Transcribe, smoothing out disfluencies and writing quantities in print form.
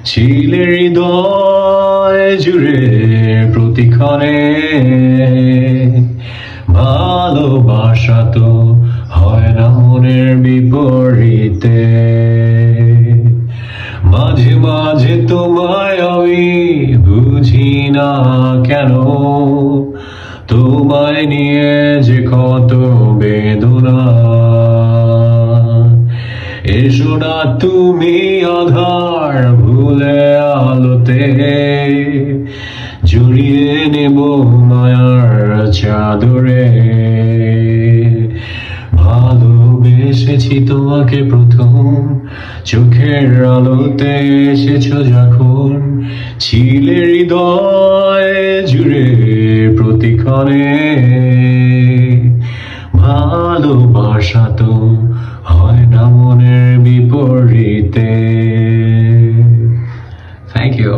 ছিলে হৃদয় জুড়ে প্রতিক্ষণে ভালোবাসা তো হয় না মনের বিপরীতে। মাঝে মাঝে তোমায় আমি বুঝি না কেন, তোমায় নিয়ে যে কত বেদনা। এসো না তুমি আধার ভুলে আলোতে, জড়িয়ে নেব মায়ার চাদরে। ভালোবেসেছি তোমাকে প্রথম, চোখের আলোতে এসেছো যখন, ছিলে হৃদয় জুড়ে প্রতিক্ষণে ভালোবাসা তো হয় না মনের বিপরীতে। Thank you.